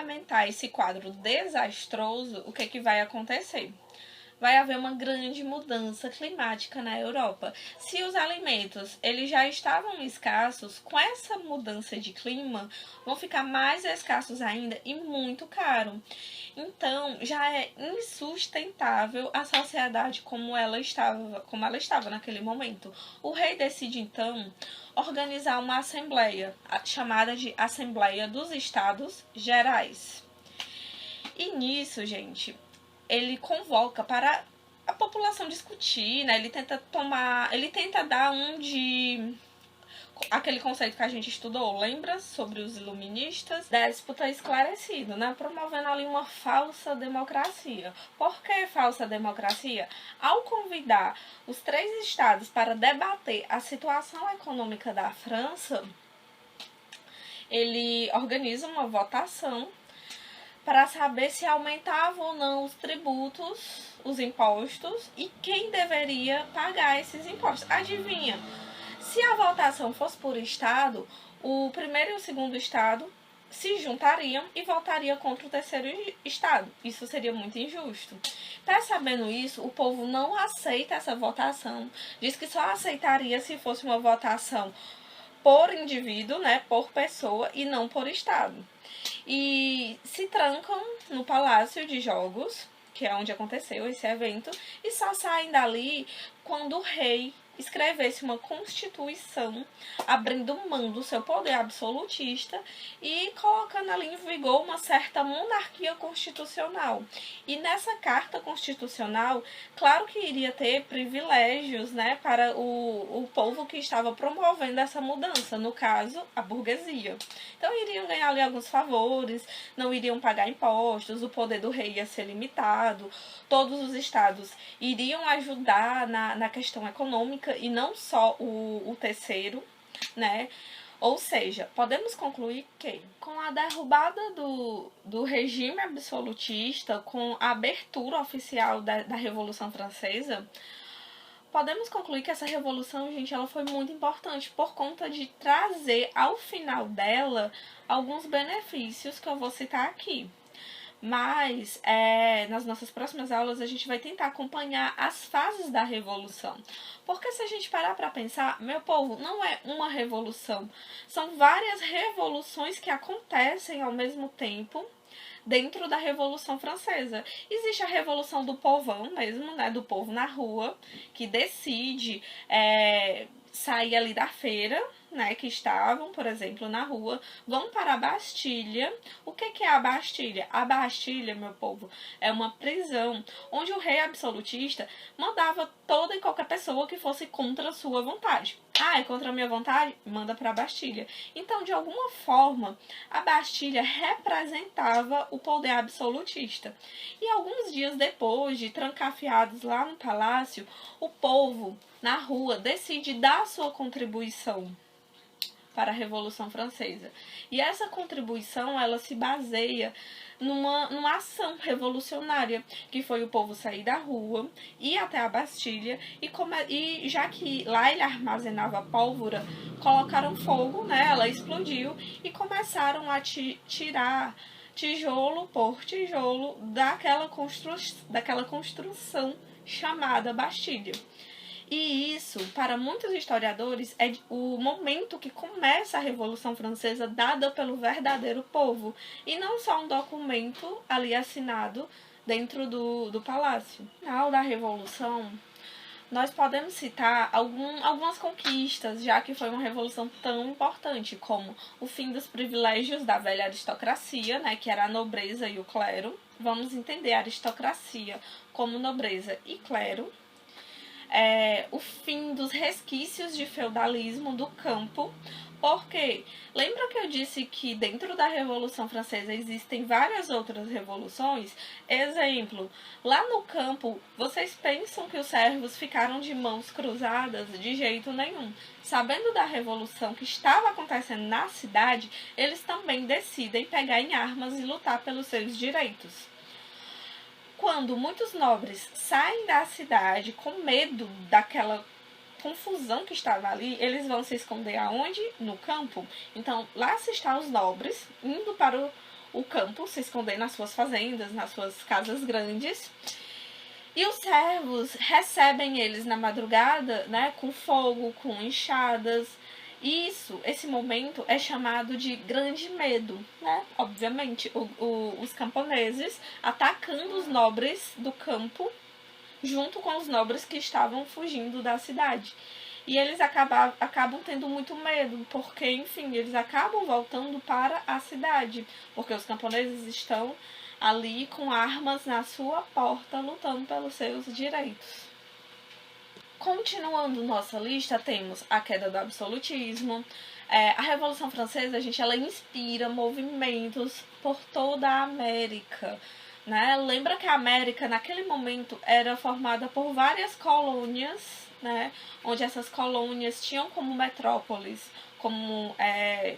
implementar esse quadro desastroso, o que vai acontecer? Vai haver uma grande mudança climática na Europa. Se os alimentos eles já estavam escassos, com essa mudança de clima, vão ficar mais escassos ainda e muito caro. Então, já é insustentável a sociedade como ela estava naquele momento. O rei decide, então, organizar uma assembleia, chamada de Assembleia dos Estados Gerais. E nisso, gente, ele convoca para a população discutir, né? Ele tenta dar aquele conceito que a gente estudou, lembra? Sobre os iluministas, déspota esclarecido, né? Promovendo ali uma falsa democracia. Por que falsa democracia? Ao convidar os 3 estados para debater a situação econômica da França, ele organiza uma votação para saber se aumentavam ou não os tributos, os impostos, e quem deveria pagar esses impostos. Adivinha? Se a votação fosse por estado, o primeiro e o segundo estado se juntariam e votariam contra o terceiro estado. Isso seria muito injusto. Percebendo isso, o povo não aceita essa votação. Diz que só aceitaria se fosse uma votação por indivíduo, né, por pessoa, e não por estado. E se trancam no Palácio de Jogos, que é onde aconteceu esse evento, e só saem dali quando o rei escrevesse uma constituição, abrindo mão do seu poder absolutista e colocando ali em vigor uma certa monarquia constitucional. E nessa carta constitucional, claro que iria ter privilégios, né, para o povo que estava promovendo essa mudança, no caso, a burguesia. Então iriam ganhar ali alguns favores, não iriam pagar impostos, o poder do rei ia ser limitado, todos os estados iriam ajudar na questão econômica e não só o terceiro, né? Ou seja, podemos concluir que com a derrubada do regime absolutista, com a abertura oficial da Revolução Francesa, podemos concluir que essa revolução, gente, ela foi muito importante por conta de trazer ao final dela alguns benefícios que eu vou citar aqui. Mas nas nossas próximas aulas a gente vai tentar acompanhar as fases da revolução. Porque se a gente parar para pensar, meu povo, não é uma revolução. São várias revoluções que acontecem ao mesmo tempo dentro da Revolução Francesa. Existe a revolução do povão mesmo, né, do povo na rua, que decide sair ali da feira, né, que estavam, por exemplo, na rua, vão para a Bastilha. O que é a Bastilha? A Bastilha, meu povo, é uma prisão onde o rei absolutista mandava toda e qualquer pessoa que fosse contra a sua vontade. Ah, é contra a minha vontade? Manda para a Bastilha. Então, de alguma forma, a Bastilha representava o poder absolutista. E alguns dias depois de trancafiados lá no palácio, o povo na rua decide dar sua contribuição para a Revolução Francesa. E essa contribuição, ela se baseia numa ação revolucionária, que foi o povo sair da rua, ir até a Bastilha, e já que lá ele armazenava pólvora, colocaram fogo, né, ela explodiu, e começaram a tirar tijolo por tijolo daquela construção chamada Bastilha. E isso, para muitos historiadores, é o momento que começa a Revolução Francesa dada pelo verdadeiro povo, e não só um documento ali assinado dentro do palácio. No final da Revolução, nós podemos citar algumas conquistas, já que foi uma revolução tão importante, como o fim dos privilégios da velha aristocracia, né, que era a nobreza e o clero. Vamos entender a aristocracia como nobreza e clero. O fim dos resquícios de feudalismo do campo, porque lembra que eu disse que dentro da Revolução Francesa existem várias outras revoluções? Exemplo, lá no campo, vocês pensam que os servos ficaram de mãos cruzadas? De jeito nenhum. Sabendo da revolução que estava acontecendo na cidade, eles também decidem pegar em armas e lutar pelos seus direitos. Quando muitos nobres saem da cidade com medo daquela confusão que estava ali, eles vão se esconder aonde? No campo. Então, lá se estão os nobres, indo para o campo, se esconder nas suas fazendas, nas suas casas grandes. E os servos recebem eles na madrugada, né, com fogo, com enxadas. Esse momento é chamado de grande medo, né? Obviamente, os camponeses atacando os nobres do campo, junto com os nobres que estavam fugindo da cidade. E eles acabam tendo muito medo, porque, enfim, eles acabam voltando para a cidade, porque os camponeses estão ali com armas na sua porta, lutando pelos seus direitos. Continuando nossa lista, temos a queda do absolutismo. A Revolução Francesa, ela inspira movimentos por toda a América. Né? Lembra que a América, naquele momento, era formada por várias colônias, né? Onde essas colônias tinham como metrópoles, como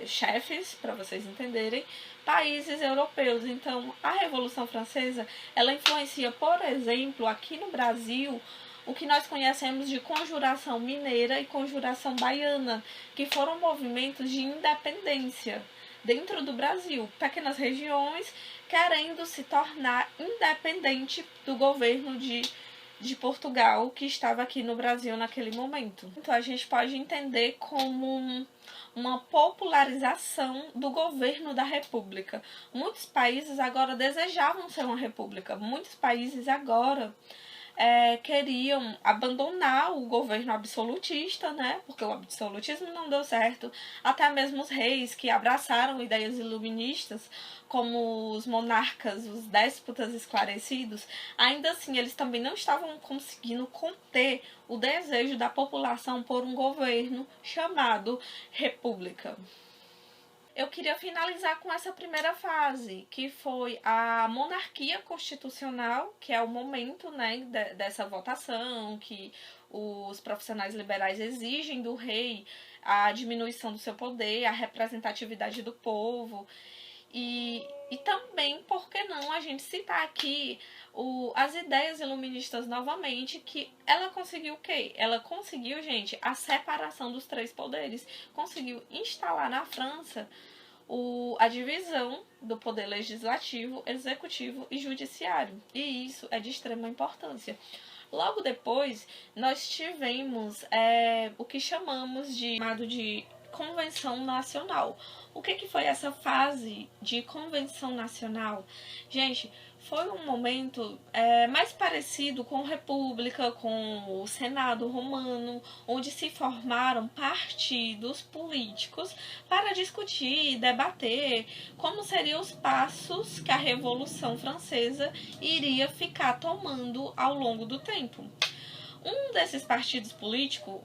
chefes, para vocês entenderem, países europeus. Então, a Revolução Francesa, ela influencia, por exemplo, aqui no Brasil, o que nós conhecemos de Conjuração Mineira e Conjuração Baiana, que foram movimentos de independência dentro do Brasil, pequenas regiões querendo se tornar independente do governo de Portugal, que estava aqui no Brasil naquele momento. Então a gente pode entender como uma popularização do governo da república. Muitos países agora desejavam ser uma república, muitos países agora queriam abandonar o governo absolutista, né? Porque o absolutismo não deu certo. Até mesmo os reis que abraçaram ideias iluministas, como os monarcas, os déspotas esclarecidos, ainda assim eles também não estavam conseguindo conter o desejo da população por um governo chamado república. Eu queria finalizar com essa primeira fase, que foi a monarquia constitucional, que é o momento, né, dessa votação, que os profissionais liberais exigem do rei a diminuição do seu poder, a representatividade do povo. E também, por que não a gente citar aqui as ideias iluministas novamente, que ela conseguiu o quê? Ela conseguiu, gente, a separação dos três poderes. Conseguiu instalar na França a divisão do poder legislativo, executivo e judiciário. E isso é de extrema importância. Logo depois, nós tivemos o que chamamos de Convenção Nacional. O que foi essa fase de Convenção Nacional? Gente, foi um momento mais parecido com a República, com o Senado romano, onde se formaram partidos políticos para discutir e debater como seriam os passos que a Revolução Francesa iria ficar tomando ao longo do tempo. Um desses partidos políticos,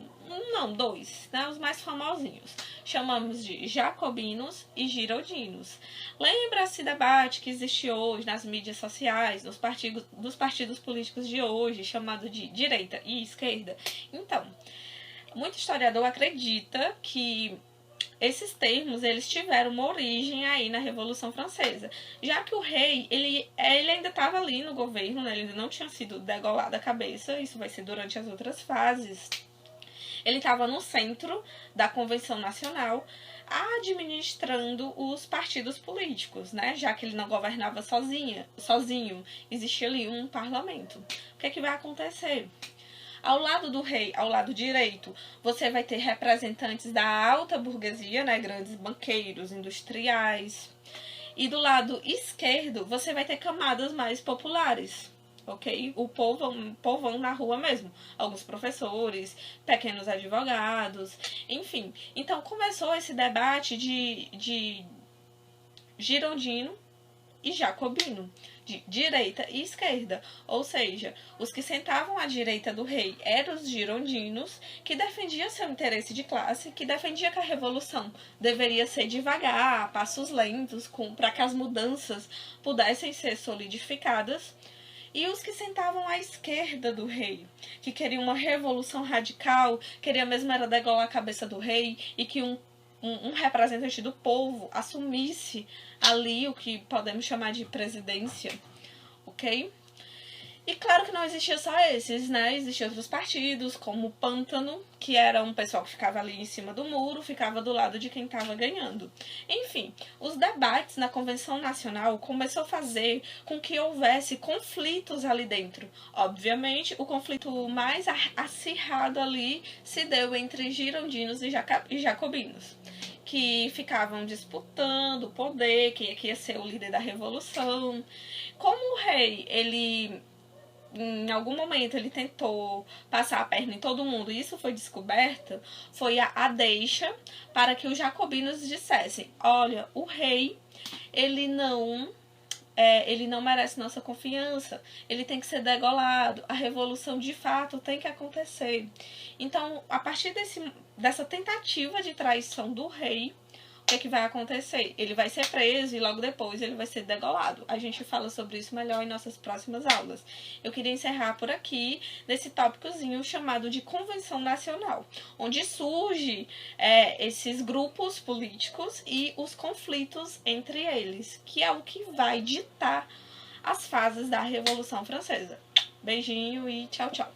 dois, né, os mais famosinhos, chamamos de jacobinos e giroldinos. Lembra esse debate que existe hoje nas mídias sociais, dos partidos políticos de hoje, chamado de direita e esquerda? Então, muito historiador acredita que esses termos, eles tiveram uma origem aí na Revolução Francesa, já que o rei, ele ainda estava ali no governo, né? Ele ainda não tinha sido degolado a cabeça, isso vai ser durante as outras fases. Ele estava no centro da Convenção Nacional, administrando os partidos políticos, né? Já que ele não governava sozinho, existia ali um parlamento. O que é que vai acontecer? Ao lado do rei, ao lado direito, você vai ter representantes da alta burguesia, né, grandes banqueiros, industriais. E do lado esquerdo, você vai ter camadas mais populares, ok? O povão na rua mesmo. Alguns professores, pequenos advogados, enfim. Então, começou esse debate de girondino e jacobino, de direita e esquerda, ou seja, os que sentavam à direita do rei eram os girondinos, que defendiam seu interesse de classe, que defendia que a revolução deveria ser devagar, a passos lentos, para que as mudanças pudessem ser solidificadas, e os que sentavam à esquerda do rei, que queriam uma revolução radical, queria mesmo era degolar a cabeça do rei, e que um representante do povo assumisse ali o que podemos chamar de presidência, ok? E claro que não existia só esses, né? Existiam outros partidos, como o Pântano, que era um pessoal que ficava ali em cima do muro, ficava do lado de quem estava ganhando. Enfim, os debates na Convenção Nacional começou a fazer com que houvesse conflitos ali dentro. Obviamente, o conflito mais acirrado ali se deu entre girondinos e jacobinos, que ficavam disputando o poder, quem é que ia ser o líder da revolução. Como o rei, ele em algum momento ele tentou passar a perna em todo mundo e isso foi descoberto, foi a deixa para que os jacobinos dissessem: olha, o rei, ele não merece nossa confiança, ele tem que ser degolado, a revolução de fato tem que acontecer. Então, a partir dessa tentativa de traição do rei, o que vai acontecer? Ele vai ser preso e logo depois ele vai ser degolado. A gente fala sobre isso melhor em nossas próximas aulas. Eu queria encerrar por aqui nesse tópicozinho chamado de Convenção Nacional, onde surge esses grupos políticos e os conflitos entre eles, que é o que vai ditar as fases da Revolução Francesa. Beijinho e tchau, tchau.